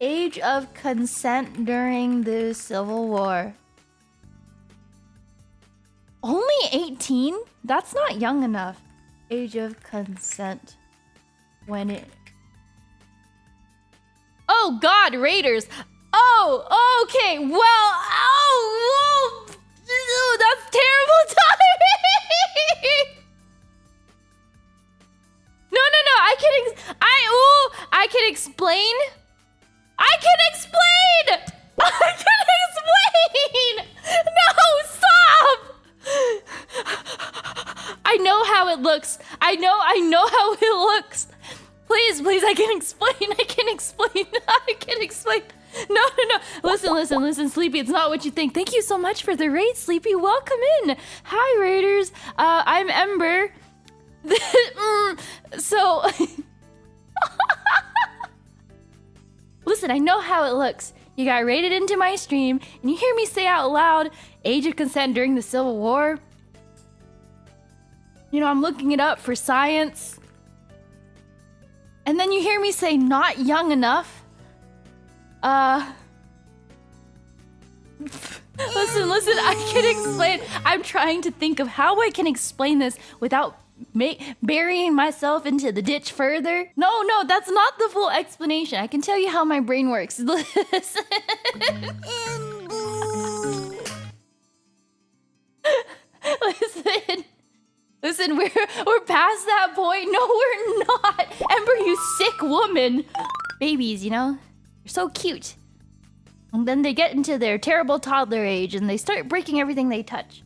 Age of consent during the Civil War. Only 18? That's not young enough. Age of consent. When it... Oh god, Raiders! Oh, okay, well, oh, whoa, that's terrible timing! No, I can explain. I can explain! No, stop! I know how it looks. I know how it looks. Please, I can explain. No. Listen, Sleepy, it's not what you think. Thank you so much for the raid, Sleepy. Welcome in. Hi, Raiders. I'm Ember. So... Listen, I know how it looks. You got raided into my stream, and you hear me say out loud, age of consent during the Civil War. You know, I'm looking it up for science. And then you hear me say not young enough. Listen, I can explain. I'm trying to think of how I can explain this without burying myself into the ditch further. No, that's not the full explanation. I can tell you how my brain works. Listen, we're past that point. No, we're not. Ember, you sick woman. Babies, you know, they're so cute. And then they get into their terrible toddler age and they start breaking everything they touch.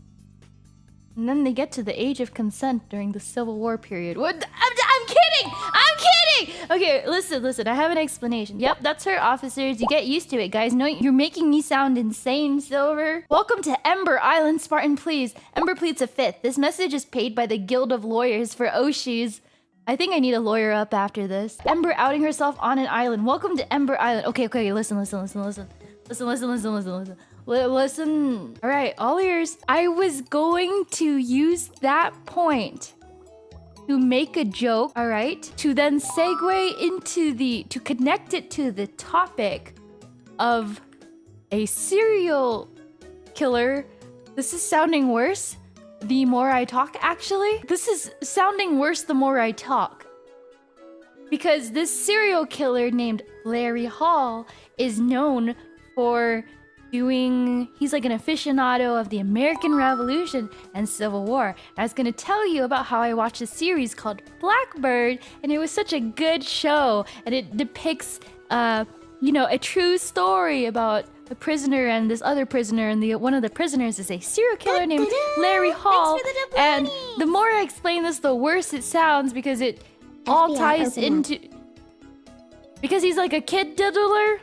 And then they get to the age of consent during the Civil War period. What? I'm kidding! Okay, listen, I have an explanation. Yep, that's her, officers. You get used to it, guys. No, you're making me sound insane, Silver. Welcome to Ember Island, Spartan, please. Ember pleads a fifth. This message is paid by the Guild of Lawyers for Oshis. I think I need a lawyer up after this. Ember outing herself on an island. Welcome to Ember Island. Okay, listen. Listen. All right, all ears. I was going to use that point to make a joke, all right? To then segue into to connect it to the topic of a serial killer. This is sounding worse the more I talk, actually. This is sounding worse the more I talk. Because this serial killer named Larry Hall is known for he's like an aficionado of the American Revolution and Civil War. I was gonna tell you about how I watched a series called Blackbird, and it was such a good show, and it depicts, you know, a true story about a prisoner and this other prisoner, and one of the prisoners is a serial killer named Larry Hall. And the more I explain this, the worse it sounds, because it all ties into... Because he's like a kid diddler.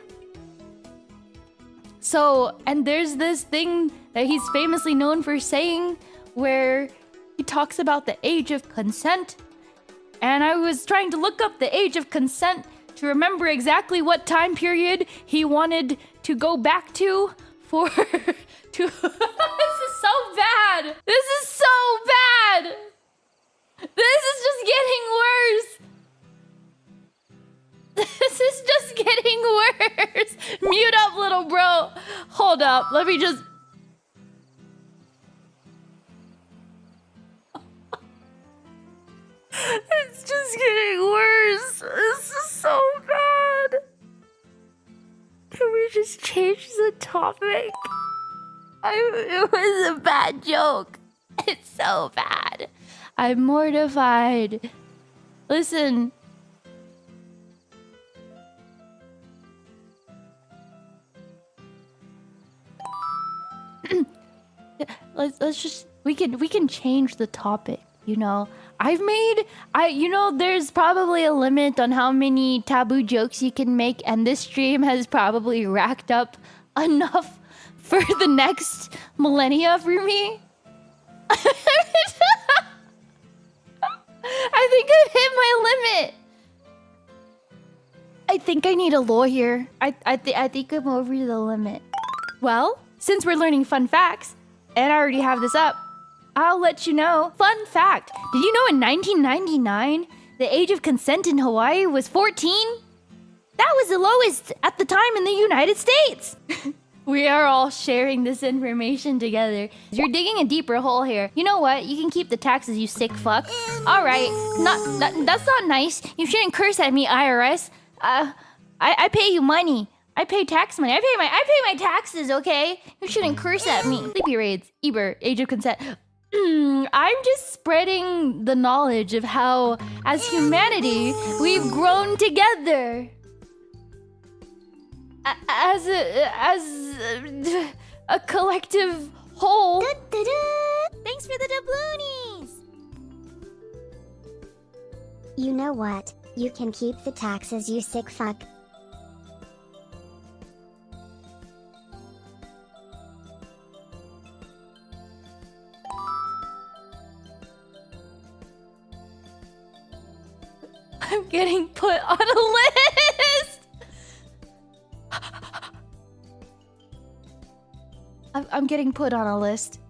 So, and there's this thing that he's famously known for saying where he talks about the age of consent. And I was trying to look up the age of consent to remember exactly what time period he wanted to go back to for... This is so bad! This is just getting worse! This is just getting worse. Mute up, little bro. Hold up. Let me just... It's just getting worse. This is so bad. Can we just change the topic? It was a bad joke. It's so bad. I'm mortified. Listen... let's just we can change the topic, you know. You know, there's probably a limit on how many taboo jokes you can make, and this stream has probably racked up enough for the next millennia for me. I think I've hit my limit. I think I need a lawyer. I think I'm over the limit. Well, since we're learning fun facts, and I already have this up, I'll let you know. Fun fact, did you know in 1999, the age of consent in Hawaii was 14? That was the lowest at the time in the United States. We are all sharing this information together. You're digging a deeper hole here. You know what? You can keep the taxes, you sick fuck. All right. That's not nice. You shouldn't curse at me, IRS. I pay you money. I pay tax money. I pay my taxes, okay? You shouldn't curse at me. Sleepy raids. Ember, age of consent. I'm just spreading the knowledge of how, as humanity, we've grown together. As a collective whole. Thanks for the doubloonies! You know what? You can keep the taxes, you sick fuck. I'm getting put on a list! I'm getting put on a list.